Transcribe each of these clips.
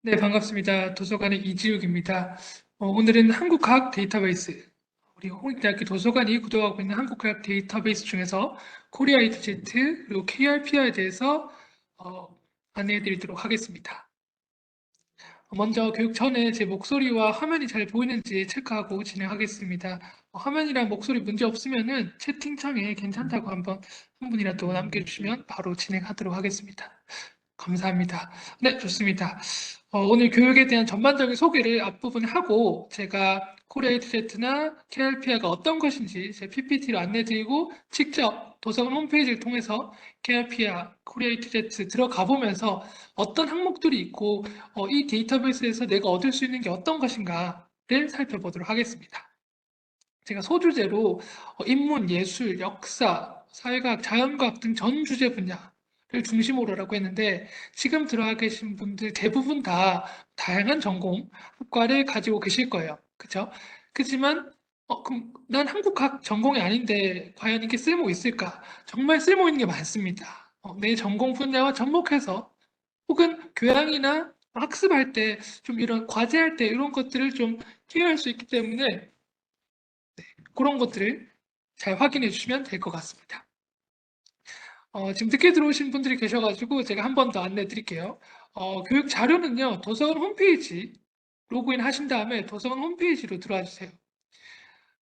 네, 반갑습니다. 도서관의 이지욱입니다. 오늘은 한국과학 데이터베이스, 우리 홍익대학교 도서관이 구독하고 있는 한국과학 데이터베이스 중에서 코리아 이트제트 그리고 KRPR에 대해서 어, 안내해 드리도록 하겠습니다. 먼저 교육 전에 제 목소리와 화면이 잘 보이는지 체크하고 진행하겠습니다. 화면이랑 목소리 문제 없으면은 채팅창에 괜찮다고 한 분이라도 남겨주시면 바로 진행하도록 하겠습니다. 감사합니다. 네, 좋습니다. 오늘 교육에 대한 전반적인 소개를 앞부분에 하고 제가 코리아 이트제트나 KRPR가 어떤 것인지 제 PPT로 안내드리고 직접 도서관 홈페이지를 통해서 KRPR, 코리아 이트제트 들어가 보면서 어떤 항목들이 있고 이 데이터베이스에서 내가 얻을 수 있는 게 어떤 것인가를 살펴보도록 하겠습니다. 제가 소주제로 인문, 예술, 역사, 사회과학, 자연과학 등 전 주제 분야를 중심으로라고 했는데 지금 들어와 계신 분들 대부분 다 다양한 전공, 학과를 가지고 계실 거예요. 그죠? 그렇지만 그럼 난 한국학 전공이 아닌데 과연 이게 쓸모 있을까? 정말 쓸모 있는 게 많습니다. 내 전공 분야와 접목해서 혹은 교양이나 학습할 때 좀 이런 과제할 때 이런 것들을 좀 투여할 수 있기 때문에 그런 것들을 잘 확인해 주시면 될 것 같습니다. 지금 늦게 들어오신 분들이 계셔가지고 제가 한 번 더 안내 드릴게요. 교육 자료는요, 도서관 홈페이지 로그인 하신 다음에 도서관 홈페이지로 들어와 주세요.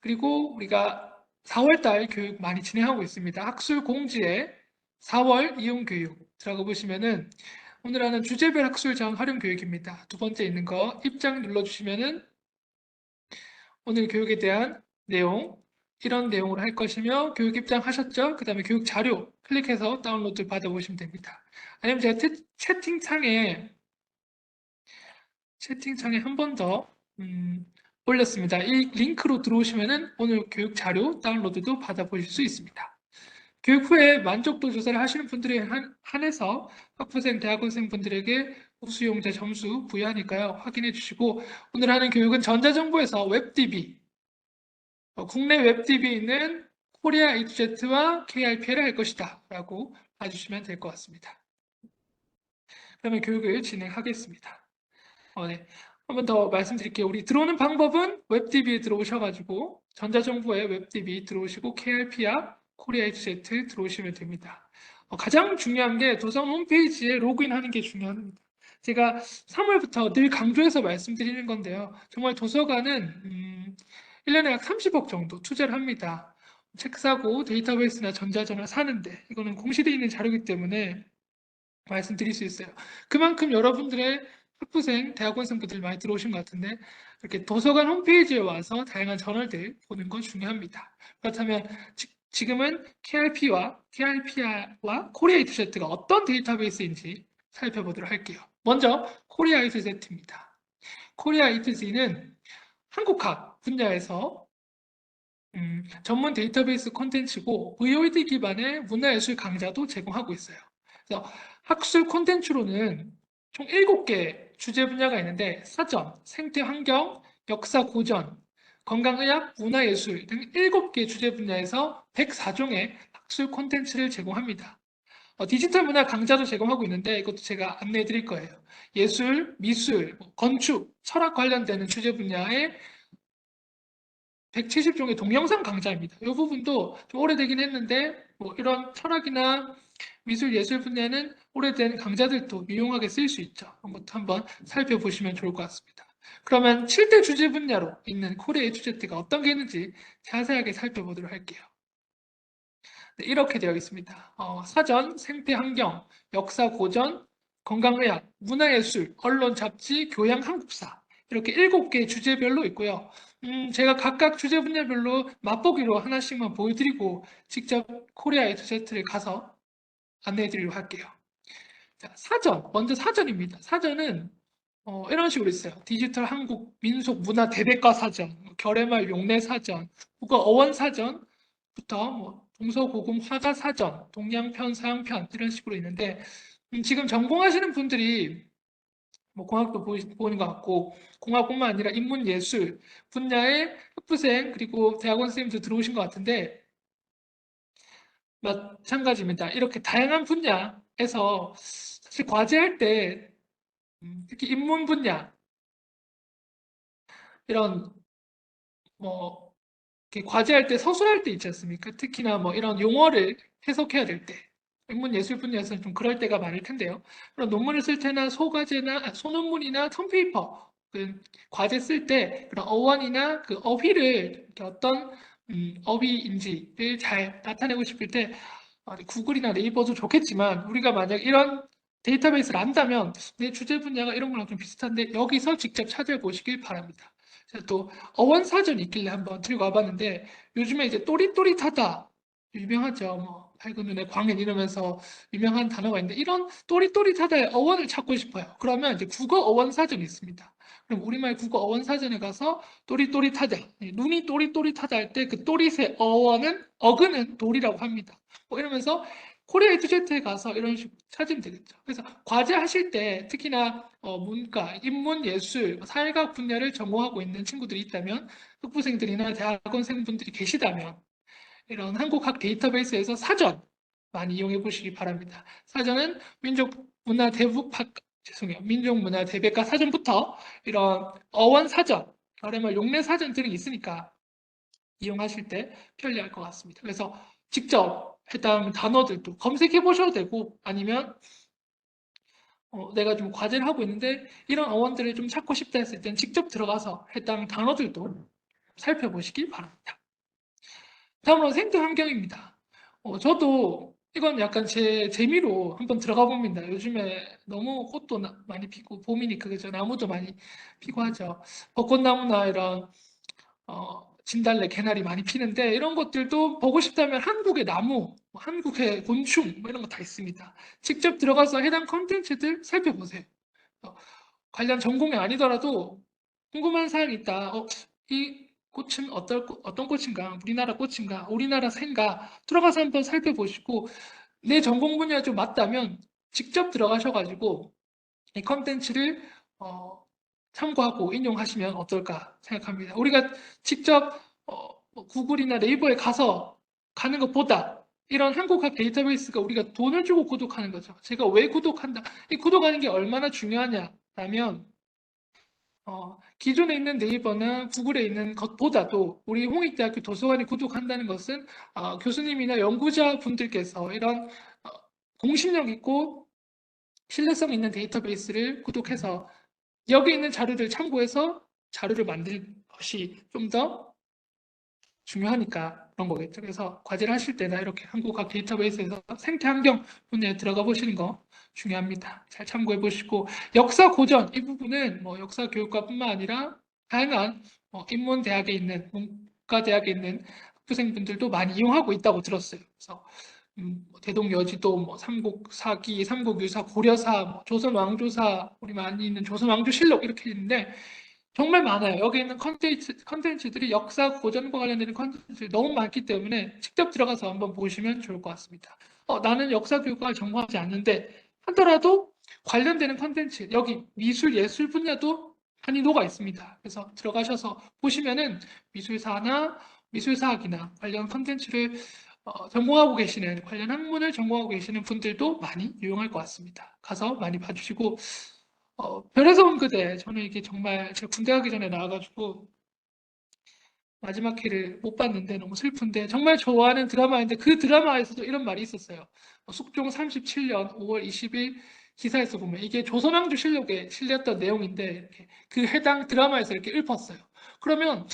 그리고 우리가 4월 달 교육 많이 진행하고 있습니다. 학술 공지에 4월 이용 교육 들어가 보시면은 오늘 하는 주제별 학술 자원 활용 교육입니다. 두 번째 있는 거 입장 눌러주시면은 오늘 교육에 대한 내용, 이런 내용으로 할 것이며 교육 입장하셨죠? 그 다음에 교육 자료 클릭해서 다운로드 받아보시면 됩니다. 아니면 제가 채팅창에 한 번 더 올렸습니다. 이 링크로 들어오시면은 오늘 교육 자료 다운로드도 받아보실 수 있습니다. 교육 후에 만족도 조사를 하시는 분들에 한해서 학부생, 대학원생 분들에게 우수용자 점수 부여하니까요. 확인해 주시고 오늘 하는 교육은 전자정보에서 웹DB, 국내 웹TV에 있는 코리아 이투제트와 KRP를 할 것이다 라고 봐주시면 될 것 같습니다. 그러면 교육을 진행하겠습니다. 네. 한 번 더 말씀드릴게요. 우리 들어오는 방법은 웹TV에 들어오셔가지고 전자정보에 웹TV 들어오시고 KRP와 코리아 이투제트 들어오시면 됩니다. 가장 중요한 게 도서관 홈페이지에 로그인하는 게 중요합니다. 제가 3월부터 늘 강조해서 말씀드리는 건데요. 정말 도서관은 1년에 약 30억 정도 투자를 합니다. 책 사고 데이터베이스나 전자전화 사는데 이거는 공시되어 있는 자료이기 때문에 말씀드릴 수 있어요. 그만큼 여러분들의 학부생, 대학원생분들 많이 들어오신 것 같은데 이렇게 도서관 홈페이지에 와서 다양한 저널들 보는 건 중요합니다. 그렇다면 지금은 KRP와 코리아 이투제트가 어떤 데이터베이스인지 살펴보도록 할게요. 먼저 코리아 이투제트입니다. 코리아 이투제는 한국학 분야에서 전문 데이터베이스 콘텐츠고 VOD 기반의 문화예술 강좌도 제공하고 있어요. 그래서 학술 콘텐츠로는 총 7개 주제 분야가 있는데 사전, 생태 환경, 역사 고전, 건강의학, 문화예술 등 7개 주제 분야에서 104종의 학술 콘텐츠를 제공합니다. 디지털 문화 강좌도 제공하고 있는데 이것도 제가 안내해 드릴 거예요. 예술, 미술, 건축, 철학 관련되는 주제 분야의 170종의 동영상 강좌입니다. 이 부분도 좀 오래되긴 했는데 뭐 이런 철학이나 미술 예술 분야는 오래된 강좌들도 유용하게 쓸 수 있죠. 그런 것도 한번 살펴보시면 좋을 것 같습니다. 그러면 7대 주제 분야로 있는 코리아 에듀제트가 어떤 게 있는지 자세하게 살펴보도록 할게요. 네, 이렇게 되어 있습니다. 사전, 생태 환경, 역사 고전, 건강의학, 문화예술, 언론 잡지, 교양 한국사 이렇게 7개 주제별로 있고요. 제가 각각 주제 분야별로 맛보기로 하나씩만 보여드리고 직접 코리아 에듀제트를 가서 안내해 드리도록 할게요. 자, 먼저 사전입니다. 사전은 이런 식으로 있어요. 디지털 한국 민속 문화 대백과 사전, 결의말 용례 사전, 국어 어원 사전부터 뭐 동서고금 화가 사전, 동양편, 서양편 이런 식으로 있는데 지금 전공하시는 분들이 뭐 공학도 보는 것 같고 공학뿐만 아니라 인문예술 분야의 학부생 그리고 대학원 선생님도 들어오신 것 같은데 마찬가지입니다. 이렇게 다양한 분야에서 사실 과제할 때 특히 인문 분야 이런 뭐 이렇게 과제할 때 서술할 때 있지 않습니까? 특히나 뭐 이런 용어를 해석해야 될 때, 인문 예술 분야에서는 좀 그럴 때가 많을 텐데요. 그런 논문을 쓸 때나 소논문이나 텀페이퍼, 그 과제 쓸 때 그런 어원이나 그 어휘를 이렇게 어떤 어휘인지를 잘 나타내고 싶을 때 구글이나 네이버도 좋겠지만 우리가 만약 이런 데이터베이스를 안다면 내 주제 분야가 이런 거랑 좀 비슷한데 여기서 직접 찾아보시길 바랍니다. 제가 또 어원사전이 있길래 한번 들고 와봤는데 요즘에 이제 또릿또릿하다 유명하죠. 뭐 밝은 눈의 광해 이러면서 유명한 단어가 있는데 이런 또릿또릿하다의 어원을 찾고 싶어요. 그러면 이제 국어 어원사전이 있습니다. 그럼 우리말 국어 어원사전에 가서 또릿또릿하다, 눈이 또릿또릿하다 할 때 그 또릿의 어원은 어근은 돌이라고 합니다. 뭐 이러면서 코리아 에투제트에 가서 이런 식으로 찾으면 되겠죠. 그래서 과제 하실 때 특히나 문과, 인문, 예술, 사회과학 분야를 전공하고 있는 친구들이 있다면 학부생들이나 대학원생분들이 계시다면 이런 한국학 데이터베이스에서 사전 많이 이용해 보시기 바랍니다. 사전은 민족문화대백과 사전부터 이런 어원 사전, 말하면 용례 사전 등이 있으니까 이용하실 때 편리할 것 같습니다. 그래서 직접 해당 단어들도 검색해 보셔도 되고 아니면 내가 좀 과제를 하고 있는데 이런 어원들을 좀 찾고 싶다 했을 땐 직접 들어가서 해당 단어들도 살펴보시기 바랍니다. 다음으로 생태 환경입니다. 저도 이건 약간 제 재미로 한번 들어가 봅니다. 요즘에 너무 꽃도 많이 피고 봄이니까 그죠? 나무도 많이 피고 하죠. 벚꽃나무나 이런 진달래, 개나리 많이 피는데 이런 것들도 보고 싶다면 한국의 나무, 뭐 한국의 곤충 뭐 이런 거 다 있습니다. 직접 들어가서 해당 컨텐츠들 살펴보세요. 어, 관련 전공이 아니더라도 궁금한 사항이 있다. 이 꽃은 어떤 꽃인가? 우리나라 꽃인가? 우리나라 새인가? 들어가서 한번 살펴보시고 내 전공 분야 좀 맞다면 직접 들어가셔가지고 이 컨텐츠를 참고하고 인용하시면 어떨까 생각합니다. 우리가 직접 뭐 구글이나 네이버에 가서 가는 것보다 이런 한국학 데이터베이스가 우리가 돈을 주고 구독하는 거죠. 제가 왜 구독한다? 이 구독하는 게 얼마나 중요하냐라면 기존에 있는 네이버나 구글에 있는 것보다도 우리 홍익대학교 도서관이 구독한다는 것은 교수님이나 연구자 분들께서 이런 어, 공신력 있고 신뢰성 있는 데이터베이스를 구독해서 여기 있는 자료를 참고해서 자료를 만들 것이 좀 더 중요하니까 그런 거겠죠. 그래서 과제를 하실 때나 이렇게 한국학 데이터베이스에서 생태환경 분야에 들어가 보시는 거 중요합니다. 잘 참고해 보시고 역사 고전 이 부분은 뭐 역사 교육과뿐만 아니라 다양한 인문대학에 있는 문과대학에 있는 학부생분들도 많이 이용하고 있다고 들었어요. 그래서 뭐 대동여지도, 뭐 삼국사기, 삼국유사, 고려사, 뭐 조선왕조사, 우리 많이 있는 조선왕조실록 이렇게 있는데 정말 많아요. 여기 있는 컨텐츠들이 역사 고전과 관련되는 컨텐츠들이 너무 많기 때문에 직접 들어가서 한번 보시면 좋을 것 같습니다. 나는 역사 교육과를 전공하지 않는데 하더라도 관련되는 컨텐츠, 여기 미술, 예술 분야도 많이 녹아 있습니다. 그래서 들어가셔서 보시면은 미술사나 미술사학이나 관련 컨텐츠를 전공하고 계시는, 관련 학문을 전공하고 계시는 분들도 많이 유용할 것 같습니다. 가서 많이 봐주시고, 별에서 온 그대, 저는 이게 정말 제가 군대 가기 전에 나와가지고 마지막 회를 못 봤는데 너무 슬픈데 정말 좋아하는 드라마인데 그 드라마에서도 이런 말이 있었어요. 숙종 37년 5월 20일 기사에서 보면 이게 조선왕조 실록에 실렸던 내용인데 이렇게 그 해당 드라마에서 이렇게 읊었어요. 그러면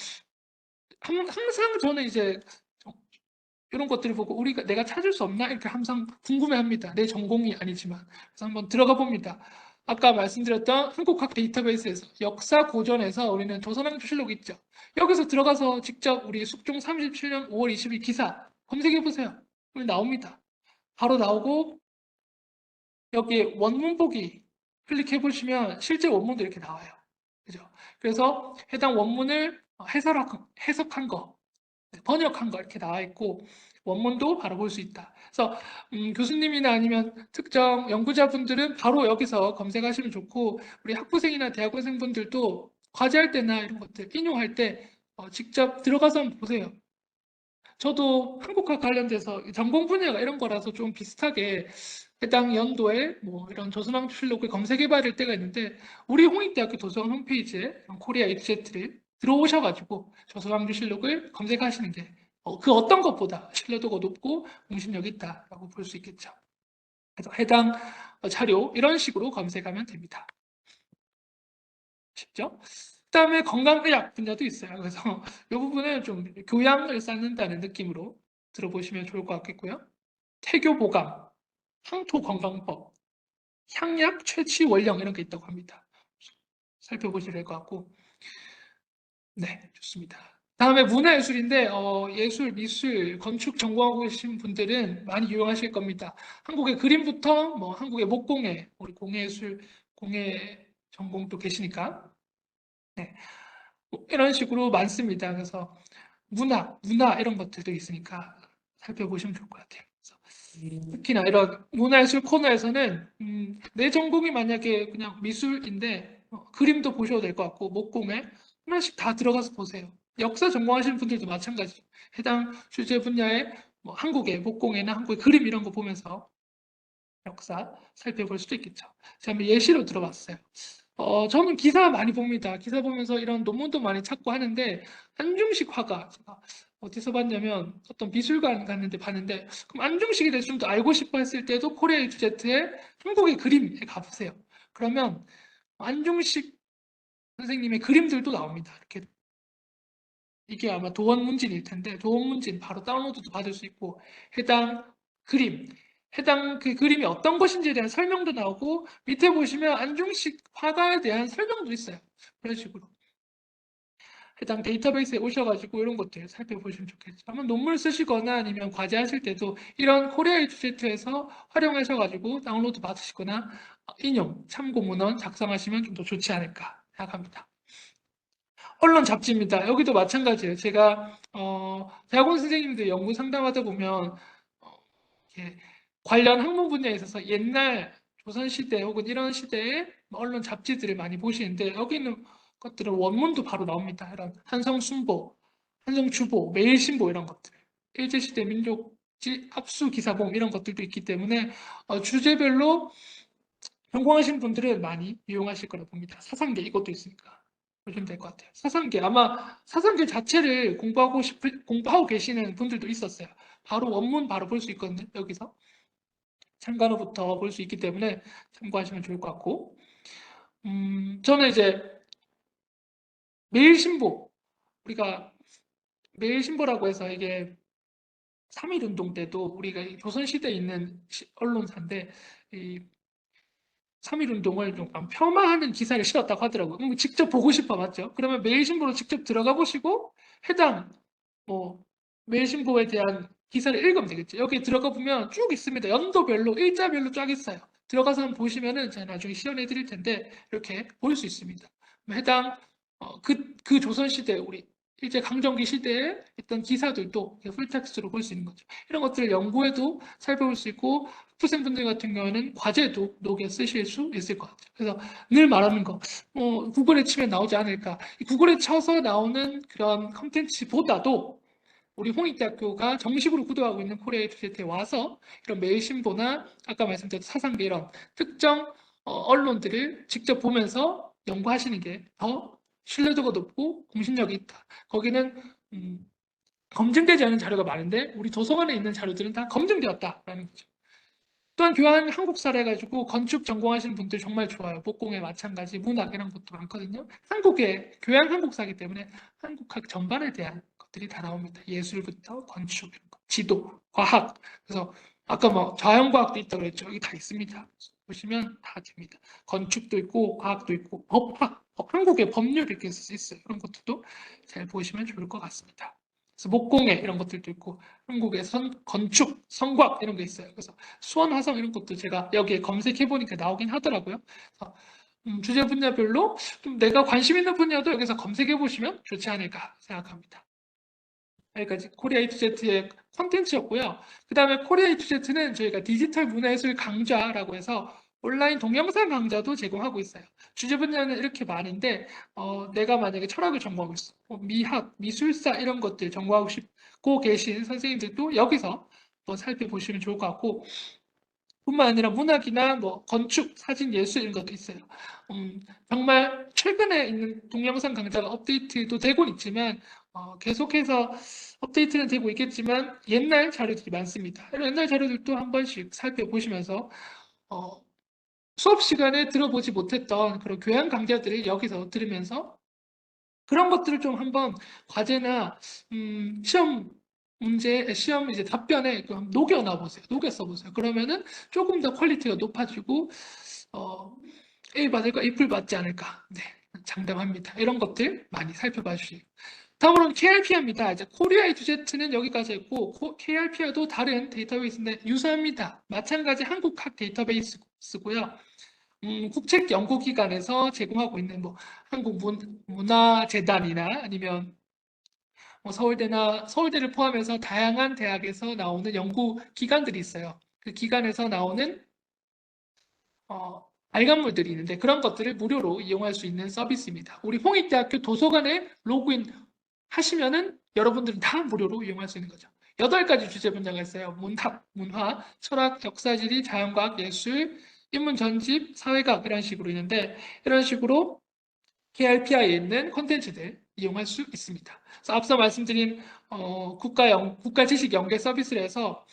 항상 저는 이제 이런 것들을 보고 내가 찾을 수 없나 이렇게 항상 궁금해합니다. 내 전공이 아니지만 그래서 한번 들어가 봅니다. 아까 말씀드렸던 한국학 데이터베이스에서 역사 고전에서 우리는 조선왕조실록 있죠. 여기서 들어가서 직접 우리 숙종 37년 5월 20일 기사 검색해 보세요. 여기 나옵니다. 바로 나오고 여기 원문 보기 클릭해 보시면 실제 원문도 이렇게 나와요. 그죠? 그래서 해당 원문을 해석한 거 번역한 거 이렇게 나와 있고 원문도 바로 볼 수 있다. 그래서 교수님이나 아니면 특정 연구자분들은 바로 여기서 검색하시면 좋고 우리 학부생이나 대학원생분들도 과제할 때나 이런 것들 인용할 때 직접 들어가서 한번 보세요. 저도 한국학 관련돼서 전공 분야가 이런 거라서 좀 비슷하게 해당 연도에 뭐 이런 조선왕조실록을 검색해 봐야 될 때가 있는데 우리 홍익대학교 도서관 홈페이지에 코리아 이트제트를 들어오셔가지고 조선왕조실록을 검색하시는 게 그 어떤 것보다 신뢰도가 높고 공신력이 있다라고 볼 수 있겠죠. 그래서 해당 자료 이런 식으로 검색하면 됩니다. 쉽죠? 그다음에 건강의학 분야도 있어요. 그래서 이 부분은 좀 교양을 쌓는다는 느낌으로 들어보시면 좋을 것 같겠고요. 태교보감, 향토건강법, 향약, 채취, 원령 이런 게 있다고 합니다. 살펴보셔야 될 것 같고, 네, 좋습니다. 다음에 문화예술인데 예술, 미술, 건축 전공하고 계신 분들은 많이 유용하실 겁니다. 한국의 그림부터 뭐 한국의 목공예, 우리 공예예술, 공예 전공도 계시니까 네, 뭐 이런 식으로 많습니다. 그래서 문화 이런 것들도 있으니까 살펴보시면 좋을 것 같아요. 특히나 이런 문화예술 코너에서는 내 전공이 만약에 그냥 미술인데 그림도 보셔도 될 것 같고 목공에 하나씩 다 들어가서 보세요. 역사 전공하시는 분들도 마찬가지죠. 해당 주제 분야의 뭐 한국의 목공예나 한국의 그림 이런 거 보면서 역사 살펴볼 수도 있겠죠. 제가 한번 예시로 들어봤어요. 저는 기사 많이 봅니다. 기사 보면서 이런 논문도 많이 찾고 하는데 안중식 화가 제가 어디서 봤냐면 어떤 미술관 갔는데 봤는데 그럼 안중식에 대해서 좀 더 알고 싶어 했을 때도 코리아 이투제트의 한국의 그림에 가보세요. 그러면 안중식 선생님의 그림들도 나옵니다. 이렇게 이게 아마 도원문진일 텐데 도원문진 바로 다운로드도 받을 수 있고 해당 그림 해당 그 그림이 어떤 것인지에 대한 설명도 나오고 밑에 보시면 안중식 화가에 대한 설명도 있어요. 그런 식으로 해당 데이터베이스에 오셔가지고 이런 것들 살펴보시면 좋겠죠. 한번 논문 쓰시거나 아니면 과제하실 때도 이런 코리아 이투제트에서 활용하셔가지고 다운로드 받으시거나 인용, 참고 문헌 작성하시면 좀 더 좋지 않을까 생각합니다. 언론 잡지입니다. 여기도 마찬가지예요. 제가 대학원 선생님들 연구 상담하다 보면 이렇게 관련 학문 분야에 있어서 옛날 조선시대 혹은 이런 시대의 언론 잡지들을 많이 보시는데 여기 있는 것들은 원문도 바로 나옵니다. 이런 한성순보, 한성주보, 매일신보 이런 것들. 일제시대 민족지 압수기사봉 이런 것들도 있기 때문에 주제별로 전공하신 분들은 많이 이용하실 거라고 봅니다. 사상계 이것도 있으니까 보시면 될 것 같아요. 사상계 아마 사상계 자체를 공부하고 계시는 분들도 있었어요. 바로 원문 바로 볼 수 있거든요. 여기서 참관어부터 볼 수 있기 때문에 참고하시면 좋을 것 같고 저는 이제 매일신보 우리가 매일신보라고 해서 이게 3.1운동 때도 우리가 조선시대에 있는 언론사인데 이 3.1운동을 좀 폄하하는 기사를 실었다고 하더라고요. 직접 보고 싶어 맞죠? 그러면 매일신보로 직접 들어가 보시고 해당 뭐 매일신보에 대한 기사를 읽으면 되겠죠. 여기 들어가 보면 쭉 있습니다. 연도별로 일자별로 쫙 있어요. 들어가서 한번 보시면은 제가 나중에 시연해 드릴 텐데 이렇게 볼 수 있습니다. 해당 그 조선시대 우리 일제 강점기 시대에 있던 기사들도 풀텍스트로 볼 수 있는 거죠. 이런 것들을 연구해도 살펴볼 수 있고 학부생분들 같은 경우에는 과제도 녹여 쓰실 수 있을 것 같아요. 그래서 늘 말하는 거 구글에 치면 나오지 않을까. 구글에 쳐서 나오는 그런 컨텐츠보다도 우리 홍익대학교가 정식으로 구독하고 있는 코리아 이투제트에 와서 이런 매일신보나 아까 말씀드린 사상계 이런 특정 언론들을 직접 보면서 연구하시는 게 더 신뢰도가 높고 공신력이 있다. 거기는 검증되지 않은 자료가 많은데 우리 도서관에 있는 자료들은 다 검증되었다라는 거죠. 또한 교환 한국사를 해가지고 건축 전공하시는 분들 정말 좋아요. 목공에 마찬가지, 문학 이런 것도 많거든요. 한국의 교양 한국사이기 때문에 한국학 전반에 대한 것들이 다 나옵니다. 예술부터 건축, 지도, 과학. 그래서 아까 뭐 자연과학도 있다고 그랬죠. 여기 다 있습니다. 보시면 다 됩니다. 건축도 있고 과학도 있고 법학, 한국의 법률 이렇게 있어요. 그런 것들도 잘 보시면 좋을 것 같습니다. 그래서 목공예 이런 것들도 있고 한국의 건축, 성곽 이런 게 있어요. 그래서 수원, 화성 이런 것도 제가 여기에 검색해 보니까 나오긴 하더라고요. 그래서 주제 분야별로 좀 내가 관심 있는 분야도 여기서 검색해 보시면 좋지 않을까 생각합니다. 여기까지 코리아 이투제트의 콘텐츠였고요. 그 다음에 코리아 이투제트는 저희가 디지털 문화예술 강좌라고 해서 온라인 동영상 강좌도 제공하고 있어요. 주제 분야는 이렇게 많은데 내가 만약에 철학을 전공하고 있어, 미학, 미술사 이런 것들 전공하고 싶고 계신 선생님들도 여기서 살펴보시면 좋을 것 같고 뿐만 아니라 문학이나 뭐 건축, 사진, 예술 이런 것도 있어요. 정말 최근에 있는 동영상 강좌가 업데이트도 되고 있지만 계속해서 업데이트는 되고 있겠지만 옛날 자료들이 많습니다. 이런 옛날 자료들도 한 번씩 살펴보시면서 어, 수업 시간에 들어보지 못했던 그런 교양 강좌들을 여기서 들으면서 그런 것들을 좀 한번 과제나 시험 문제, 시험 이제 답변에 좀 녹여놔 보세요. 녹여 써보세요. 그러면은 조금 더 퀄리티가 높아지고 어, A 받을까, A 풀 받지 않을까. 네, 장담합니다. 이런 것들 많이 살펴봐 주시고. 다음으로는 KRP입니다. 이제 코리아 이투제트는 여기까지 했고 KRP와도 다른 데이터베이스인데 유사합니다. 마찬가지 한국학 데이터베이스고요. 국책연구기관에서 제공하고 있는 뭐 한국문화재단이나 아니면 뭐 서울대를 포함해서 다양한 대학에서 나오는 연구 기관들이 있어요. 그 기관에서 나오는 발간물들이 있는데 그런 것들을 무료로 이용할 수 있는 서비스입니다. 우리 홍익대학교 도서관에 로그인 하시면은 여러분들은 다 무료로 이용할 수 있는 거죠. 8가지 주제 분야가 있어요. 문화, 철학, 역사지리, 자연과학, 예술, 인문 전집, 사회학 이런 식으로 있는데 이런 식으로 KRPI에 있는 콘텐츠들 이용할 수 있습니다. 그래서 앞서 말씀드린 국가지식연계 서비스를 해서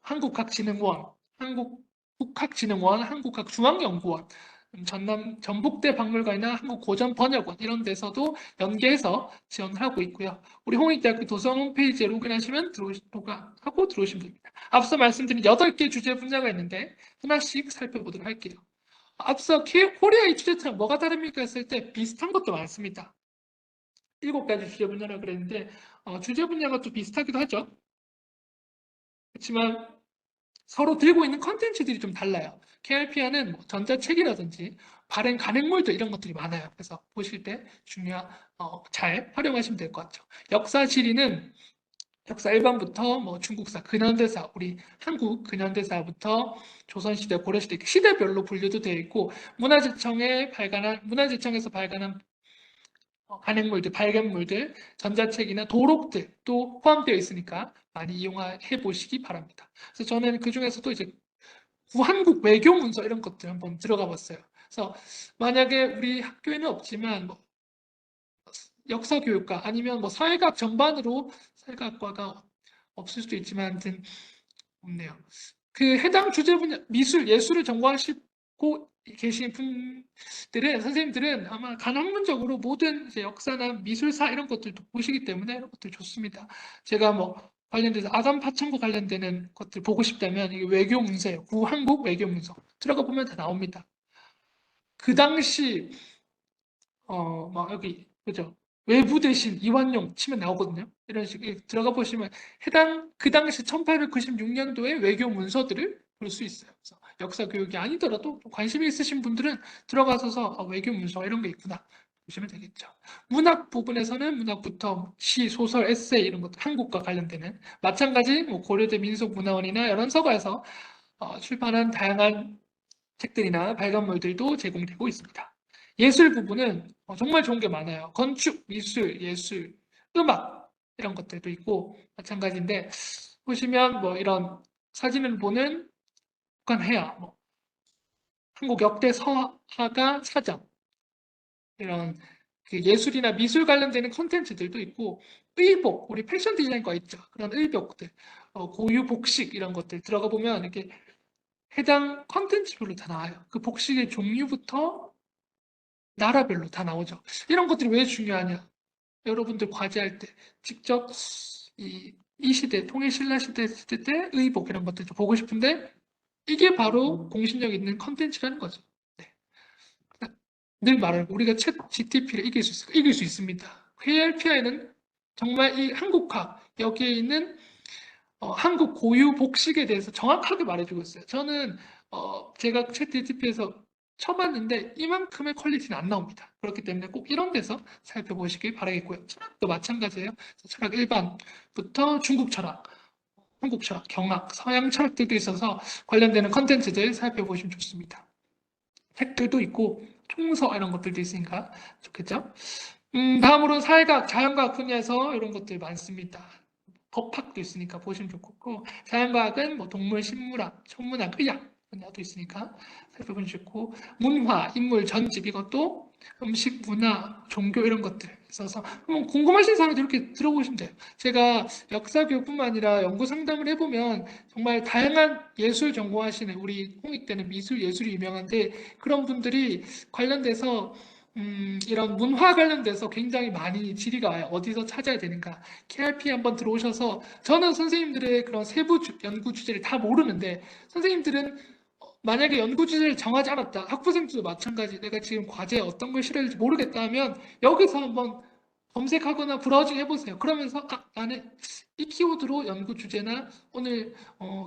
한국학진흥원, 한국국학진흥원, 한국학중앙연구원, 전북대 박물관이나 한국고전번역원 이런 데서도 연계해서 지원을 하고 있고요. 우리 홍익대학교 도서관 홈페이지에 로그인하시면 로그하고 들어오시면 됩니다. 앞서 말씀드린 8개 주제 분야가 있는데 하나씩 살펴보도록 할게요. 앞서 코리아 이투제트랑 뭐가 다릅니까 했을 때 비슷한 것도 많습니다. 7가지 주제 분야라 그랬는데 주제 분야가 또 비슷하기도 하죠. 그렇지만 서로 들고 있는 컨텐츠들이 좀 달라요. KRP는 뭐 전자책이라든지 발행 간행물도 이런 것들이 많아요. 그래서 보실 때 잘 활용하시면 될 것 같죠. 역사 지리는 역사 일반부터 뭐 중국사, 근현대사, 우리 한국 근현대사부터 조선시대, 고려시대 시대별로 분류도 되어 있고 문화재청에서 발간한 간행물들, 발견물들, 전자책이나 도록들 또 포함되어 있으니까 많이 이용해 보시기 바랍니다. 그래서 저는 그 중에서도 이제 구한국 외교 문서 이런 것들 한번 들어가 봤어요. 그래서 만약에 우리 학교에는 없지만 뭐 역사 교육과 아니면 뭐 사회학 전반으로 사회학과가 없을 수도 있지만 아무튼 없네요. 그 해당 주제 분야 미술, 예술을 전공하시고 계신 분들은 선생님들은 아마 간학문적으로 모든 이제 역사나 미술사 이런 것들도 보시기 때문에 이런 것들 좋습니다. 제가 뭐 관련돼서 아간 파천과 관련되는 것들 보고 싶다면 이게 외교 문서예요. 구한국 외교 문서 들어가 보면 다 나옵니다. 그 당시 막 여기 그죠? 외부 대신 이완용 치면 나오거든요. 이런 식으로 들어가 보시면 그 당시 1896년도의 외교 문서들을 볼 수 있어요. 그래서 역사 교육이 아니더라도 좀 관심이 있으신 분들은 들어가셔서 외교 문서 이런 게 있구나 보시면 되겠죠. 문학 부분에서는 문학부터 시, 소설, 에세이 이런 것들 한국과 관련되는 마찬가지 뭐 고려대 민속문화원이나 연원서가에서 출판한 다양한 책들이나 발간물들도 제공되고 있습니다. 예술 부분은 정말 좋은 게 많아요. 건축, 미술, 예술, 음악 이런 것들도 있고 마찬가지인데 보시면 뭐 이런 사진을 보는 북한해야, 뭐 한국 역대 서화가 사전 이런 그 예술이나 미술 관련되는 콘텐츠들도 있고 의복, 우리 패션 디자인과 있죠. 그런 의복들, 고유 복식 이런 것들 들어가 보면 이렇게 해당 콘텐츠별로 다 나와요. 그 복식의 종류부터 나라별로 다 나오죠. 이런 것들이 왜 중요하냐? 여러분들 과제할 때 직접 이 시대, 통일신라 시대 때 의복 이런 것들 좀 보고 싶은데 이게 바로 공신력 있는 컨텐츠라는 거죠. 네. 늘 말하는 우리가 챗 GTP를 이길 수 있습니다. KRPI는 정말 이 한국학 여기에 있는 한국 고유 복식에 대해서 정확하게 말해주고 있어요. 저는 제가 챗 GTP에서 쳐봤는데 이만큼의 퀄리티는 안 나옵니다. 그렇기 때문에 꼭 이런 데서 살펴보시길 바라겠고요. 철학도 마찬가지예요. 철학 일반부터 중국 철학, 한국 철학, 경학, 서양 철학들도 있어서 관련되는 컨텐츠들 살펴보시면 좋습니다. 책들도 있고 총서 이런 것들도 있으니까 좋겠죠? 다음으로 사회학, 자연과학 분야에서 이런 것들 많습니다. 법학도 있으니까 보시면 좋고 자연과학은 뭐 동물, 식물학, 천문학, 의학 분야도 있으니까 살펴보면 좋고, 문화, 인물, 전집 이것도 음식, 문화, 종교 이런 것들 있어서 한번 궁금하신 사람들 이렇게 들어보시면 돼요. 제가 역사 교육뿐만 아니라 연구 상담을 해보면 정말 다양한 예술 전공하시는 우리 홍익대는 미술 예술이 유명한데 그런 분들이 관련돼서 이런 문화 관련돼서 굉장히 많이 질의가 와요. 어디서 찾아야 되는가. KRP 한번 들어오셔서 저는 선생님들의 그런 세부 연구 주제를 다 모르는데 선생님들은 만약에 연구 주제를 정하지 않았다. 학부생들도 마찬가지. 내가 지금 과제에 어떤 걸 실어야 할지 모르겠다 하면 여기서 한번 검색하거나 브라우징 해보세요. 그러면서 나는 이 키워드로 연구 주제나 오늘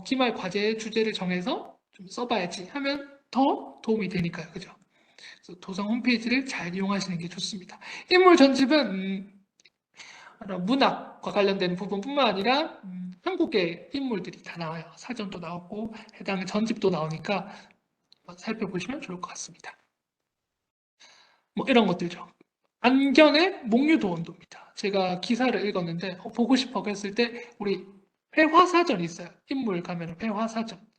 기말 과제 주제를 정해서 좀 써봐야지 하면 더 도움이 되니까요. 그죠? 그래서 도성 홈페이지를 잘 이용하시는 게 좋습니다. 인물 전집은 문학과 관련된 부분뿐만 아니라 한국의 인물들이 다 나와요. 사전도 나오고 해당 전집도 나오니까 살펴보시면 좋을 것 같습니다. 뭐 이런 것들죠. 안견의 목류도원도입니다. 제가 기사를 읽었는데 보고 싶어 했을 때 우리 회화사전이 있어요. 인물 가면 회화사전.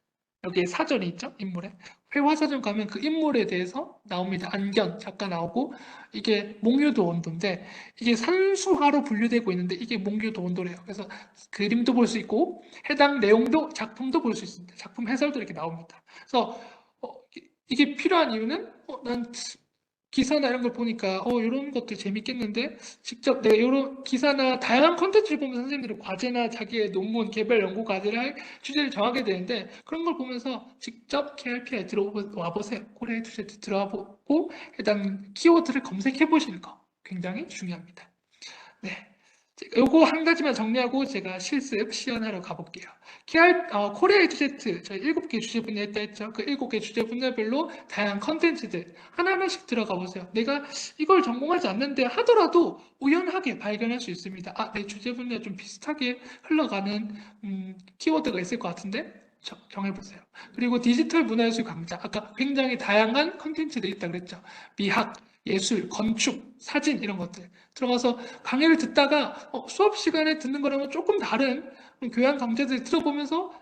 여기에 사전이 있죠, 인물에. 회화사전 가면 그 인물에 대해서 나옵니다. 안견 작가 나오고 이게 목류도 온도인데 이게 산수화로 분류되고 있는데 이게 목류도 온도래요. 그래서 그림도 볼 수 있고 해당 내용도 작품도 볼 수 있습니다. 작품 해설도 이렇게 나옵니다. 그래서 이게 필요한 이유는 난 기사나 이런 걸 보니까 이런 것들 재밌겠는데 직접 내가 이런 기사나 다양한 콘텐츠를 보면 선생님들은 과제나 자기의 논문, 개발 연구 과제를 할 주제를 정하게 되는데 그런 걸 보면서 직접 KRP에 들어와 보세요. 코리아 주제 들어와 보고 해당 키워드를 검색해 보시는 거 굉장히 중요합니다. 네. 요거 한 가지만 정리하고 제가 실습 시연하러 가볼게요. 코리아 에듀제트 저희 7개 주제 분야 있다 했죠. 그 7개 주제 분야별로 다양한 컨텐츠들 하나하나씩 들어가 보세요. 내가 이걸 전공하지 않는데 하더라도 우연하게 발견할 수 있습니다. 내 주제 분야 좀 비슷하게 흘러가는 키워드가 있을 것 같은데 정해보세요. 그리고 디지털 문화예술 강좌 아까 굉장히 다양한 컨텐츠들이 있다 그랬죠. 미학, 예술, 건축, 사진 이런 것들 들어가서 강의를 듣다가 수업 시간에 듣는 거랑은 조금 다른 교양 강좌들 들어보면서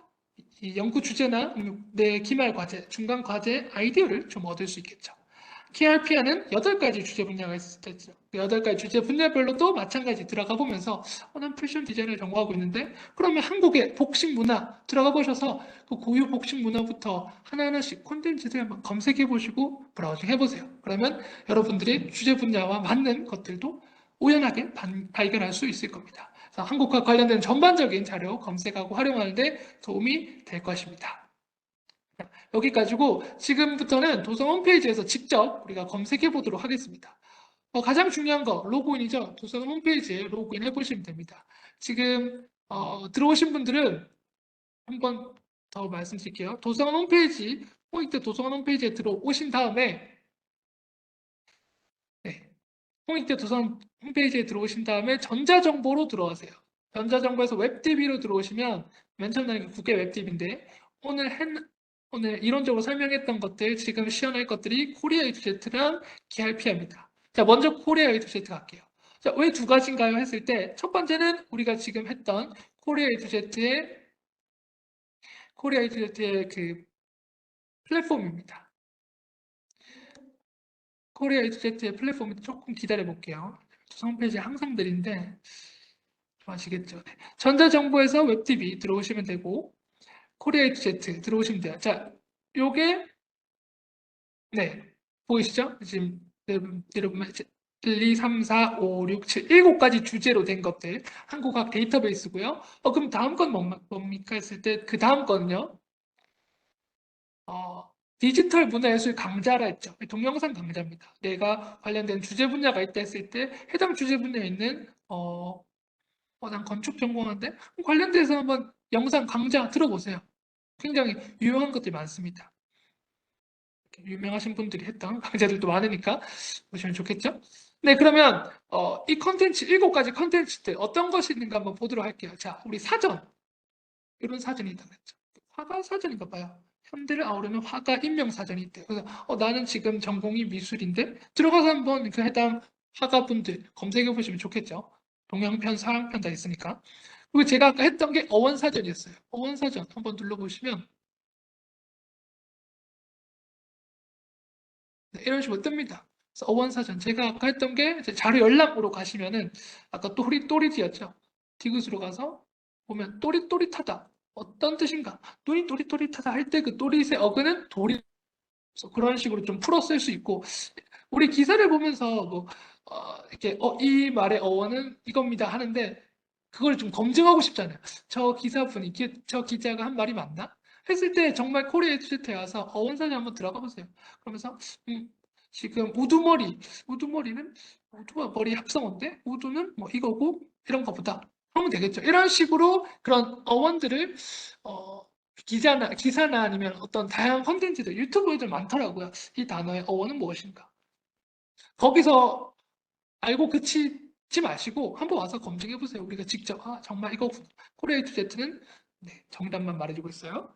이 연구 주제나 내 기말 과제, 중간 과제 아이디어를 좀 얻을 수 있겠죠. KRP는 8가지 주제 분야가 있을 때죠. 8가지 주제 분야별로 도 마찬가지 들어가 보면서 난 패션 디자인을 전공하고 있는데 그러면 한국의 복식 문화 들어가 보셔서 그 고유 복식 문화부터 하나하나씩 콘텐츠들 한번 검색해 보시고 브라우징 해보세요. 그러면 여러분들이 주제 분야와 맞는 것들도 우연하게 발견할 수 있을 겁니다. 그래서 한국과 관련된 전반적인 자료 검색하고 활용하는데 도움이 될 것입니다. 여기 가지고 지금부터는 도서 홈페이지에서 직접 우리가 검색해 보도록 하겠습니다. 가장 중요한 거 로그인이죠. 도서 홈페이지에 로그인 해보시면 됩니다. 지금 들어오신 분들은 한번 더 말씀드릴게요. 도서관 홈페이지, 홍익대 도서관 홈페이지에 들어오신 다음에 네, 홍익대 도서관 홈페이지에 들어오신 다음에 전자정보로 들어가세요. 전자정보에서 웹DB로 들어오시면 맨 처음 나는 게 국외 웹DB인데 오늘 이론적으로 설명했던 것들 지금 시연할 것들이 코리아 에듀제트랑 KRP입니다. 자, 먼저 코리아 에듀제트 갈게요. 자, 왜 두 가지인가요? 했을 때 첫 번째는 우리가 지금 했던 코리아 에듀제트의 그 플랫폼입니다. 코리아 에듀제트의 플랫폼 조금 기다려 볼게요. 홈페이지 항상 드린데 좀 아시겠죠? 네. 전자정보에서 웹TV 들어오시면 되고 코리아 에듀제트 들어오시면 돼요. 자, 요게 네 보이시죠? 지금 여러분 1, 2, 3, 4, 5, 6, 7, 7가지 주제로 된 것들 한국학 데이터베이스고요. 그럼 다음 건 뭡니까 했을 때 그 다음 거는요. 디지털 문화예술 강좌라 했죠. 동영상 강좌입니다. 내가 관련된 주제 분야가 있다 했을 때 해당 주제 분야에 있는 난 건축 전공하는데 관련돼서 한번 영상 강좌 들어보세요. 굉장히 유용한 것들이 많습니다. 유명하신 분들이 했던 강좌들도 많으니까 보시면 좋겠죠? 네, 그러면 이 컨텐츠 7가지 컨텐츠들 어떤 것이 있는가 한번 보도록 할게요. 자, 우리 사전 이런 사전이 있다고 했죠. 화가 사전인가 봐요. 현대를 아우르는 화가 인명사전이 있대요. 그래서 나는 지금 전공이 미술인데 들어가서 한번 그 해당 화가분들 검색해 보시면 좋겠죠. 동양편, 서양편 다 있으니까. 그리고 제가 아까 했던 게 어원사전이었어요. 어원사전 한번 눌러보시면 이런 식으로 뜹니다. 그래서 어원사전 제가 아까 했던 게 이제 자료 열람으로 가시면은 아까 또리띠였죠. 디귿으로 가서 보면 또릿또릿하다. 어떤 뜻인가? 눈이 또릿또릿하다 할 때 그 또릿의 어근은 도리. 그래서 그런 식으로 좀 풀어 쓸 수 있고 우리 기사를 보면서 뭐 이렇게 이 말의 어원은 이겁니다 하는데 그걸 좀 검증하고 싶잖아요. 저 기사분이 저 기자가 한 말이 맞나? 했을 때 정말 코리아 에듀제트에 와서 어원사전 한번 들어가 보세요. 그러면서 지금 우두머리는 우두와 머리 합성어인데 우두는 뭐 이거고 이런 거보다 하면 되겠죠. 이런 식으로 그런 어원들을 어, 기사나 아니면 어떤 다양한 컨텐츠들 유튜브에도 많더라고요. 이 단어의 어원은 무엇인가? 거기서 알고 그치지 마시고 한번 와서 검증해 보세요. 우리가 직접 정말 이거구나. 코리아 투제트는 네, 정답만 말해주고 있어요.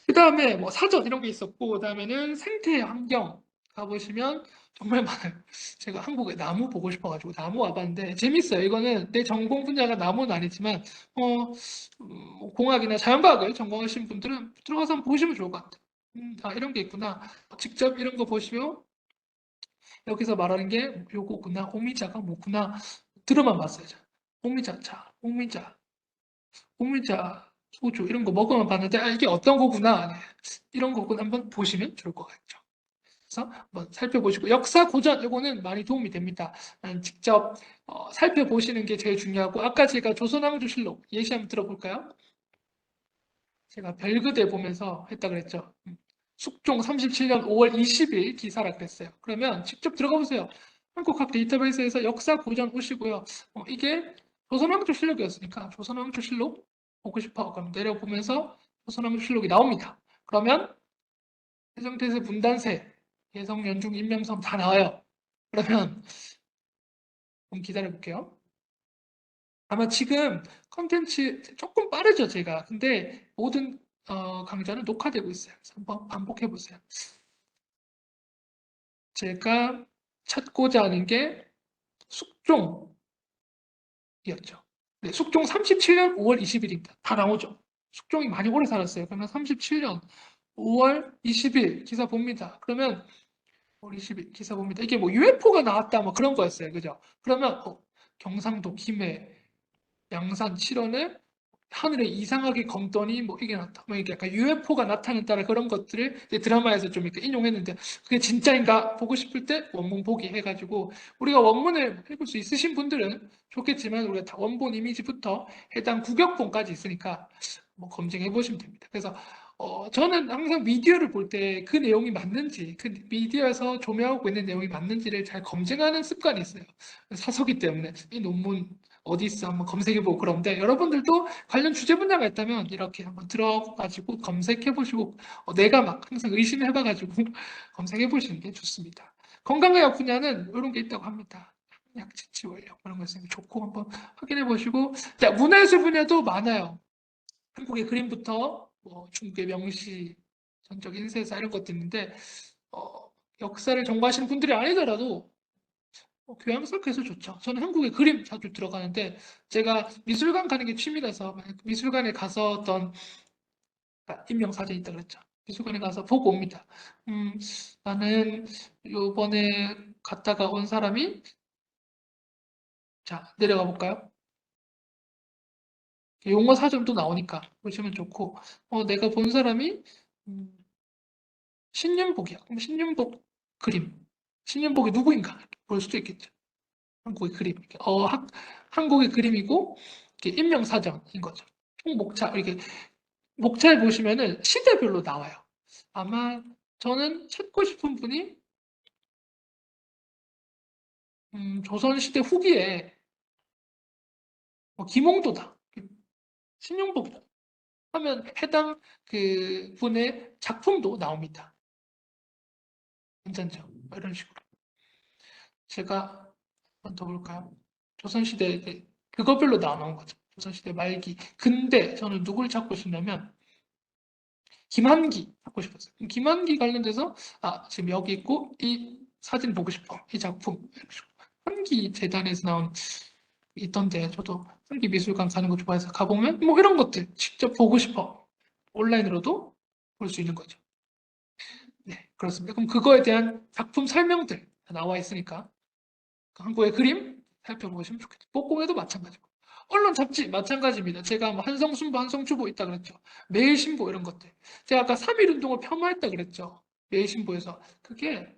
그 다음에 뭐 사전 이런 게 있었고 그 다음에는 생태 환경 가보시면 정말 많아요. 제가 한국에 나무 보고 싶어가지고 나무 와봤는데 재밌어요. 이거는 내 전공 분야가 나무는 아니지만 뭐 공학이나 자연과학을 전공하신 분들은 들어가서 한번 보시면 좋을 것 같아요. 이런 게 있구나. 직접 이런 거 보시면 여기서 말하는 게 요거구나. 호미자가 뭐구나. 들어만 봤어요. 호미자 차, 호미자 소주 이런 거 먹어만 봤는데 이게 어떤 거구나. 네. 이런 거구나 한번 보시면 좋을 것 같죠. 그래서 한번 살펴보시고 역사 고전 이거는 많이 도움이 됩니다. 직접 살펴보시는 게 제일 중요하고 아까 제가 조선왕조실록 예시 한번 들어볼까요? 제가 별그대 보면서 했다 그랬죠. 숙종 37년 5월 20일 기사라 그랬어요. 그러면 직접 들어가 보세요. 한국학 데이터베이스에서 역사 고전 오시고요. 이게 조선왕조실록이었으니까 조선왕조실록 보고 싶어. 그럼 내려보면서 조선왕조실록이 나옵니다. 그러면 세종태세 분단세, 예성연중 임명성 다 나와요. 그러면 좀 기다려 볼게요. 아마 지금 컨텐츠 조금 빠르죠, 제가. 근데 모든 강좌는 녹화되고 있어요. 그래서 한번 반복해 보세요. 제가 찾고자 하는 게 숙종이었죠. 네, 숙종 37년 5월 20일입니다. 다 나오죠. 숙종이 많이 오래 살았어요. 그러면 37년 5월 20일 기사 봅니다. 그러면 5월 20일 기사 봅니다. 이게 뭐 UFO가 나왔다 뭐 그런 거였어요. 그죠? 그러면 경상도 김해 양산 7원에 하늘에 이상하게 검더니 뭐 이게 나타, 뭐 이게 약간 UFO가 나타났다는 그런 것들을 이제 드라마에서 좀 이렇게 인용했는데 그게 진짜인가 보고 싶을 때 원문 보기 해가지고 우리가 원문을 읽을 수 있으신 분들은 좋겠지만 우리가 다 원본 이미지부터 해당 구격본까지 있으니까 뭐 검증해 보시면 됩니다. 그래서 저는 항상 미디어를 볼 때 그 내용이 맞는지 그 미디어에서 조명하고 있는 내용이 맞는지를 잘 검증하는 습관이 있어요. 사서기 때문에 이 논문 어디 있어 한번 검색해보고 그런데 여러분들도 관련 주제 분야가 있다면 이렇게 한번 들어가지고 검색해보시고 내가 막 항상 의심해봐가지고 검색해보시는 게 좋습니다. 건강의학 분야는 이런 게 있다고 합니다. 약 치치 원력 그런 거 있으면 좋고 한번 확인해보시고 자 문화예술 분야도 많아요. 한국의 그림부터 뭐 중국의 명시, 전적 인쇄사 이런 것도 있는데 역사를 전공하시는 분들이 아니더라도 교양학교에서 좋죠. 저는 한국의 그림 자주 들어가는데 제가 미술관 가는 게 취미라서 미술관에 가서 어떤 인명사진 있다 그랬죠. 미술관에 가서 보고 옵니다. 나는 요번에 갔다가 온 사람이 자 내려가 볼까요? 용어 사전도 나오니까 보시면 좋고 내가 본 사람이 신윤복이야. 그럼 신윤복 그림 신윤복이 누구인가 볼 수도 있겠죠. 한국의 그림. 한국의 그림이고 인명사전인 거죠. 총목차 이렇게 목차에 보시면은 시대별로 나와요. 아마 저는 찾고 싶은 분이 조선시대 후기에 김홍도다, 신용복이다 하면 해당 그 분의 작품도 나옵니다. 괜찮죠? 이런 식으로. 제가 한번 더 볼까요? 조선시대 그거별로 나오는 거죠. 조선시대 말기. 근데 저는 누굴 찾고 싶냐면 김한기 찾고 싶었어요. 김한기 관련돼서 지금 여기 있고 이 사진 보고 싶어. 이 작품. 한기 재단에서 나온 있던데 저도 한기 미술관 가는 거 좋아해서 가보면 뭐 이런 것들 직접 보고 싶어. 온라인으로도 볼 수 있는 거죠. 네. 그렇습니다. 그럼 그거에 대한 작품 설명들 나와 있으니까 한국의 그림 살펴보시면 좋겠죠. 복공에도 마찬가지고. 언론 잡지 마찬가지입니다. 제가 뭐 한성순보, 한성주보 있다 그랬죠. 매일신보 이런 것들. 제가 아까 3.1운동을 폄하했다 그랬죠. 매일신보에서. 그게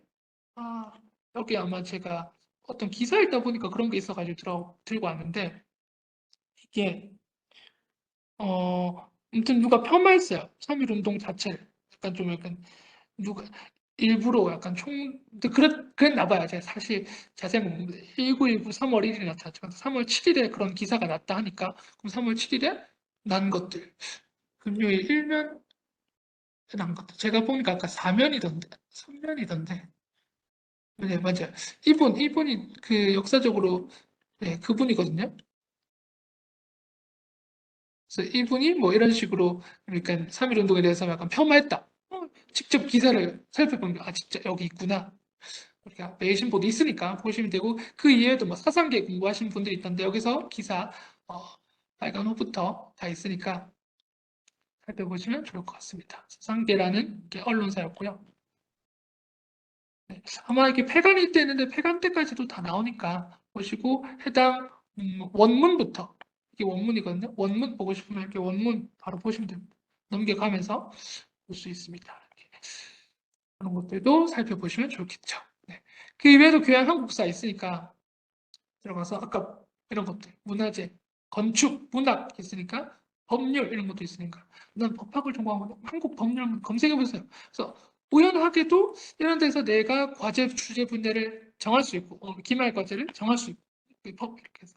여기 아마 제가 어떤 기사 읽다 보니까 그런 게 있어가지고 들고 왔는데 이게 아무튼 누가 폄하했어요. 3.1운동 자체를. 약간 누가 일부러 약간 근데 그랬나 봐요. 제가 사실 자세한 건 모르는데 1919 3월 1일에 나타났죠. 3월 7일에 그런 기사가 났다 하니까 그럼 3월 7일에 난 것들 금요일 1면 난 것들 제가 보니까 아까 4면이던데 3면이던데 네 맞아요. 이분이 그 역사적으로 네, 그분이거든요. 그래서 이분이 뭐 이런 식으로 그러니까 3.1 운동에 대해서 약간 폄하했다. 직접 기사를 살펴보면 진짜 여기 있구나. 우리가 매일신보도 있으니까 보시면 되고 그 이외에도 뭐 사상계 공부하신 분들이 있던데 여기서 기사 어, 빨간 호부터 다 있으니까 살펴보시면 좋을 것 같습니다. 사상계라는 게 언론사였고요. 네, 아마 이렇게 폐간일 때 있는데 폐간 때까지도 다 나오니까 보시고 해당 원문부터 이게 원문이거든요. 원문 보고 싶으면 이렇게 원문 바로 보시면 됩니다. 넘겨가면서 볼 수 있습니다. 이렇게. 그런 것들도 살펴보시면 좋겠죠. 네. 그 이외에도 교양 한국사 있으니까 들어가서 아까 이런 것들 문화재, 건축, 문학 있으니까 법률 이런 것도 있으니까 난 법학을 전공하고 한국 법률 한번 검색해 보세요. 그래서 우연하게도 이런 데서 내가 과제 주제 분야를 정할 수 있고 기말 과제를 정할 수 있고 법 이렇게 해서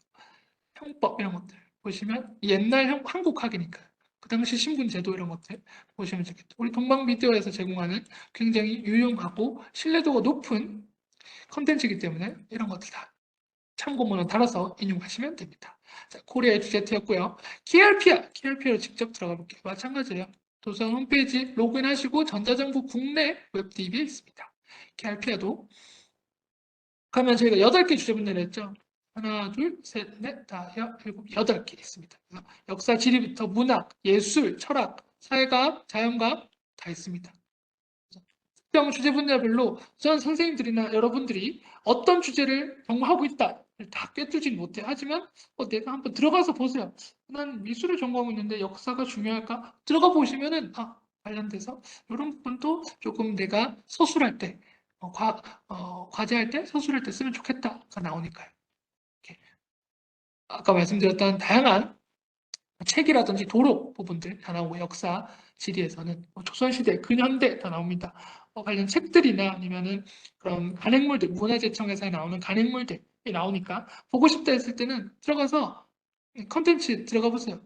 형법 이런 것들 보시면 옛날 한국학이니까 그 당시 신분 제도 이런 것들 보시면 좋겠다. 우리 동방미디어에서 제공하는 굉장히 유용하고 신뢰도가 높은 컨텐츠이기 때문에 이런 것들 다 참고문을 달아서 인용하시면 됩니다. 자, 코리아 에듀제트였고요. KRP로 직접 들어가 볼게요. 마찬가지예요. 도서관 홈페이지 로그인하시고 전자정부 국내 웹 DB에 있습니다. KRP도 그러면 저희가 8개 주제분야를 했죠. 하나, 둘, 셋, 넷, 다섯, 일곱, 8개 있습니다. 역사, 지리부터 문학, 예술, 철학, 사회과학, 자연과학 다 있습니다. 특정 주제 분야별로 전 선생님들이나 여러분들이 어떤 주제를 전공하고 있다 다 꿰뚫진 못해. 하지만 내가 한번 들어가서 보세요. 난 미술을 전공하고 있는데 역사가 중요할까? 들어가 보시면은 관련돼서 이런 부분도 조금 내가 서술할 때 과제할 때 서술할 때 쓰면 좋겠다가 나오니까요. 이렇게. 아까 말씀드렸던 다양한 책이라든지 도록 부분들 다 나오고 역사, 지리에서는 조선시대, 근현대 다 나옵니다. 관련 책들이나 아니면은 그런 간행물들, 문화재청에서 나오는 간행물들이 나오니까 보고 싶다 했을 때는 들어가서 컨텐츠 들어가 보세요.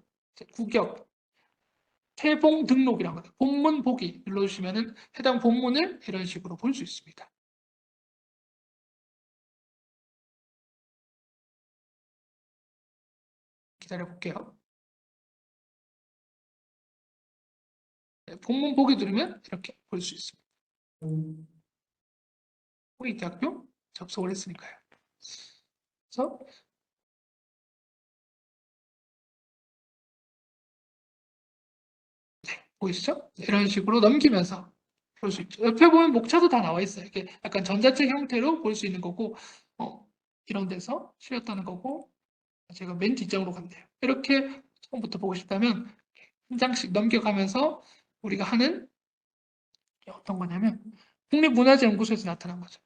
국역, 태봉 등록이라고 합니다. 본문 보기 눌러주시면은 해당 본문을 이런 식으로 볼 수 있습니다. 기다려 볼게요. 네, 본문 보기 누르면 이렇게 볼 수 있습니다. 우리 대학교 접속을 했으니까요. 그래서 보이시죠? 이런 식으로 넘기면서 볼 수 있죠. 옆에 보면 목차도 다 나와 있어요. 이게 약간 전자책 형태로 볼 수 있는 거고, 이런 데서 실렸다는 거고, 제가 맨 뒷장으로 간대요. 이렇게 처음부터 보고 싶다면 한 장씩 넘겨가면서 우리가 하는 게 어떤 거냐면 국립문화재연구소에서 나타난 거죠.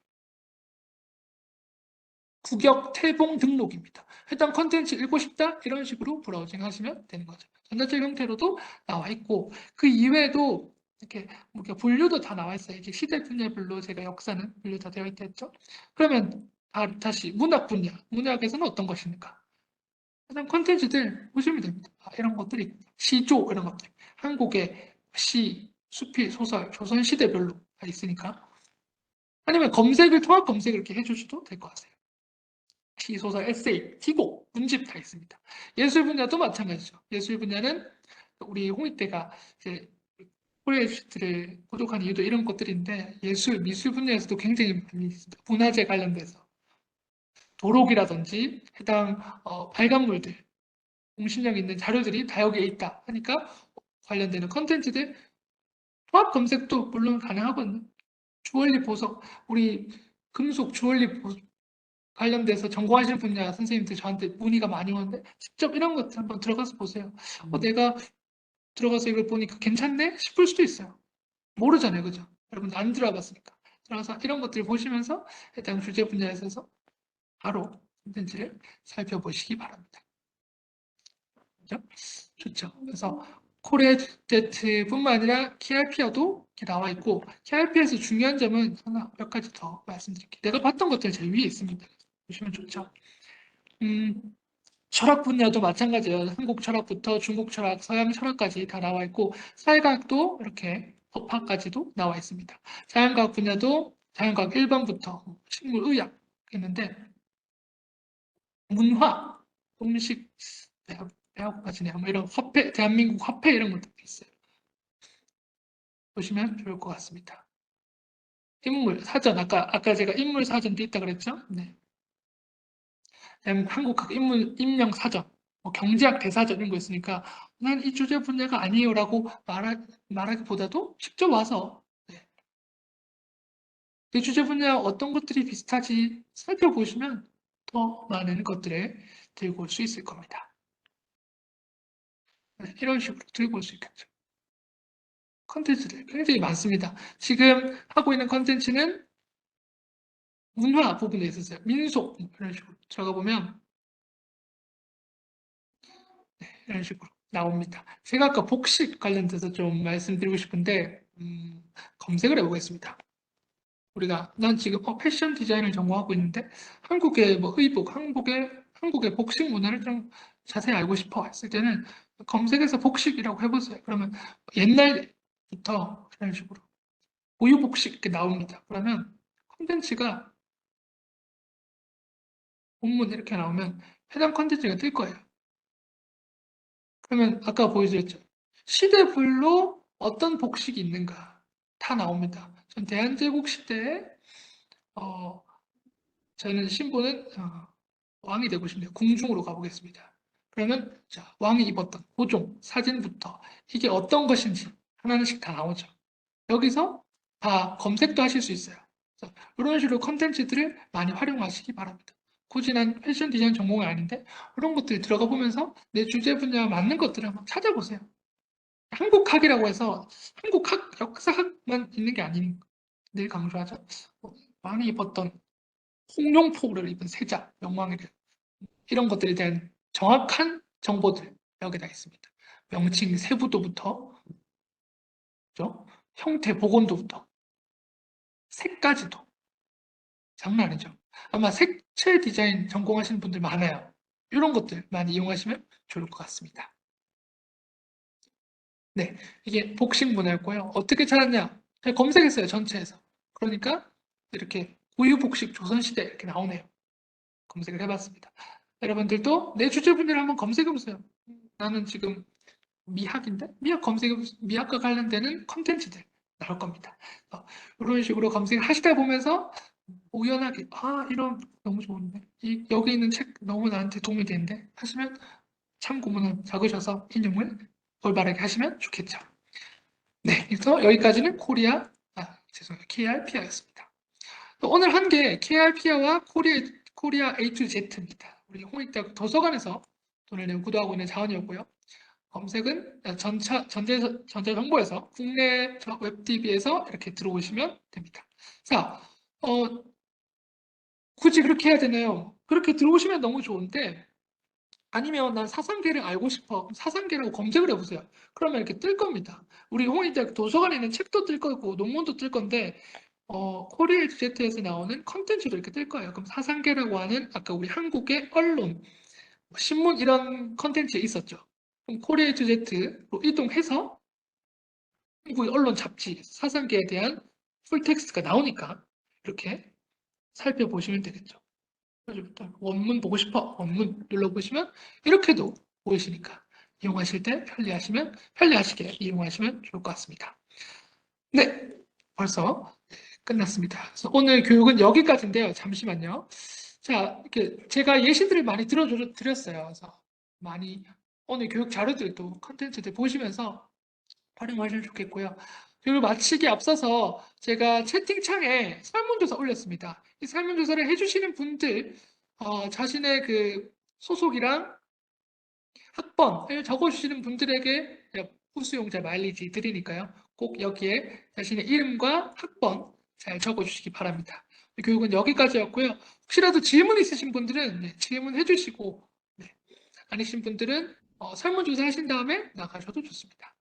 국역 태봉 등록입니다. 해당 컨텐츠 읽고 싶다? 이런 식으로 브라우징 하시면 되는 거죠. 전자책 형태로도 나와 있고 그 이외에도 이렇게 뭐 분류도 다 나와 있어요. 이게 시대 분야별로 제가 역사는 분류 다 되어 있다 했죠. 그러면 다시 문학 분야, 문학에서는 어떤 것입니까? 해당 컨텐츠들 보시면 됩니다. 이런 것들이 시조 이런 것들, 한국의 시, 수필, 소설, 조선 시대별로 다 있으니까 아니면 통합 검색을 이렇게 해주셔도 될 것 같아요. 시, 소설, 에세이, 기고, 문집 다 있습니다. 예술 분야도 마찬가지죠. 예술 분야는 우리 홍익대가 이제 프로젝트를 고독한 이유도 이런 것들인데 예술, 미술 분야에서도 굉장히 많이 있습니다. 문화재 관련돼서 도록이라든지 해당 발간물들, 공신력 있는 자료들이 다 여기에 있다 하니까 관련되는 컨텐츠들 통합 검색도 물론 가능하거든요. 주얼리 보석, 우리 금속 주얼리 관련돼서 전공하시는 분야 선생님들 저한테 문의가 많이 오는데 직접 이런 것들 한번 들어가서 보세요. 내가 들어가서 이걸 보니까 괜찮네 싶을 수도 있어요. 모르잖아요, 그죠? 여러분 안 들어봤으니까. 들어가서 이런 것들 보시면서 해당 주제 분야에 있어서 바로 콘텐츠를 살펴보시기 바랍니다. 그죠? 좋죠. 그래서 코레제트뿐만 아니라 KRP와도 이렇게 나와 있고 KRP에서 중요한 점은 하나 몇 가지 더 말씀드릴게요. 내가 봤던 것들 제일 위에 있습니다. 보시면 좋죠. 철학 분야도 마찬가지예요. 한국 철학부터 중국 철학, 서양 철학까지 다 나와 있고 사회과학도 이렇게 법학까지도 나와 있습니다. 자연과학 분야도 자연과학 1번부터 식물의학 있는데 문화, 음식, 대학까지네요. 뭐 이런 화폐, 대한민국 화폐 이런 것도 있어요. 보시면 좋을 것 같습니다. 인물, 사전, 아까 제가 인물 사전도 있다 그랬죠? 네. 한국학 인명 사전, 뭐 경제학 대사전 이런 거 있으니까 난 이 주제 분야가 아니에요라고 말하기보다도 직접 와서 네. 이 주제 분야 어떤 것들이 비슷하지 살펴보시면 더 많은 것들을 들고 올 수 있을 겁니다. 네, 이런 식으로 들고 올 수 있겠죠. 컨텐츠들 굉장히 많습니다. 지금 하고 있는 컨텐츠는 문화 부분에 있어서요. 민속 이런 식으로 들어가 보면 네, 이런 식으로 나옵니다. 제가 아까 복식 관련돼서 좀 말씀드리고 싶은데 검색을 해보겠습니다. 난 지금 패션 디자인을 전공하고 있는데 한국의 뭐 의복, 한국의 복식 문화를 좀 자세히 알고 싶어 했을 때는 검색해서 복식이라고 해보세요. 그러면 옛날부터 이런 식으로 고유복식 이렇게 나옵니다. 그러면 콘텐츠가 본문 이렇게 나오면 해당 콘텐츠가 뜰 거예요. 그러면 아까 보여드렸죠. 시대별로 어떤 복식이 있는가 다 나옵니다. 전 대한제국 시대에 저는 신분은 왕이 되고 싶네요. 궁중으로 가보겠습니다. 그러면 자, 왕이 입었던 고종 사진부터 이게 어떤 것인지 하나씩 다 나오죠. 여기서 다 검색도 하실 수 있어요. 그래서 이런 식으로 컨텐츠들을 많이 활용하시기 바랍니다. 굳이 난 패션 디자인 전공이 아닌데 이런 것들 들어가 보면서 내 주제 분야와 맞는 것들을 한번 찾아보세요. 한국학이라고 해서 한국학, 역사학만 있는 게 아닌 늘 강조하죠. 왕이 입었던 홍룡포를 입은 세자, 명왕에 대한 이런 것들에 대한 정확한 정보들 여기다 있습니다. 명칭 세부도부터 그죠? 형태 복원도부터 색까지도 장난 아니죠. 아마 색채 디자인 전공하시는 분들 많아요. 이런 것들 많이 이용하시면 좋을 것 같습니다. 네, 이게 복식 문화였고요. 어떻게 찾았냐? 그냥 검색했어요, 전체에서. 그러니까 이렇게 고유복식 조선시대 이렇게 나오네요. 검색을 해봤습니다. 여러분들도 내 주제 분야를 한번 검색해보세요. 나는 지금 미학인데? 미학과 관련되는 컨텐츠들 나올 겁니다. 이런 식으로 검색을 하시다 보면서 우연하게 이런 너무 좋은데 여기 있는 책 너무 나한테 도움이 되는데 하시면 참고문을 적으셔서 인용을 올바르게 하시면 좋겠죠. 네, 그래서 여기까지는 죄송해요. KRPR였습니다. 오늘 한 게 KRPR와 코리아 A to Z입니다. 우리 홍익대학 도서관에서 돈을 내고 구독하고 있는 자원이었고요. 검색은 전자정보에서 국내 웹DB에서 이렇게 들어오시면 됩니다. 자, 굳이 그렇게 해야 되나요? 그렇게 들어오시면 너무 좋은데 아니면 난 사상계를 알고 싶어. 사상계라고 검색을 해보세요. 그러면 이렇게 뜰 겁니다. 우리 홍익대학 도서관에 있는 책도 뜰 거고 논문도 뜰 건데 코리아 Z에서 나오는 컨텐츠도 이렇게 뜰 거예요. 그럼 사상계라고 하는 아까 우리 한국의 언론, 신문 이런 컨텐츠에 있었죠. 그럼 코리아 Z로 이동해서 한국의 언론 잡지, 사상계에 대한 풀텍스트가 나오니까 이렇게 살펴보시면 되겠죠. 원문 보고 싶어. 원문 눌러보시면 이렇게도 보이시니까 이용하실 때 편리하시게 이용하시면 좋을 것 같습니다. 네, 벌써 끝났습니다. 그래서 오늘 교육은 여기까지인데요. 잠시만요. 자, 이렇게 제가 예시들을 많이 들어드렸어요. 그래서 많이 오늘 교육 자료들도 컨텐츠들 보시면서 활용하시면 좋겠고요. 그리고 마치기 앞서서 제가 채팅창에 설문조사 올렸습니다. 이 설문조사를 해주시는 분들, 자신의 그 소속이랑 학번을 적어주시는 분들에게 우수용자 마일리지 드리니까요. 꼭 여기에 자신의 이름과 학번 잘 적어주시기 바랍니다. 교육은 여기까지였고요. 혹시라도 질문 있으신 분들은 질문해 주시고, 아니신 분들은 설문조사 하신 다음에 나가셔도 좋습니다.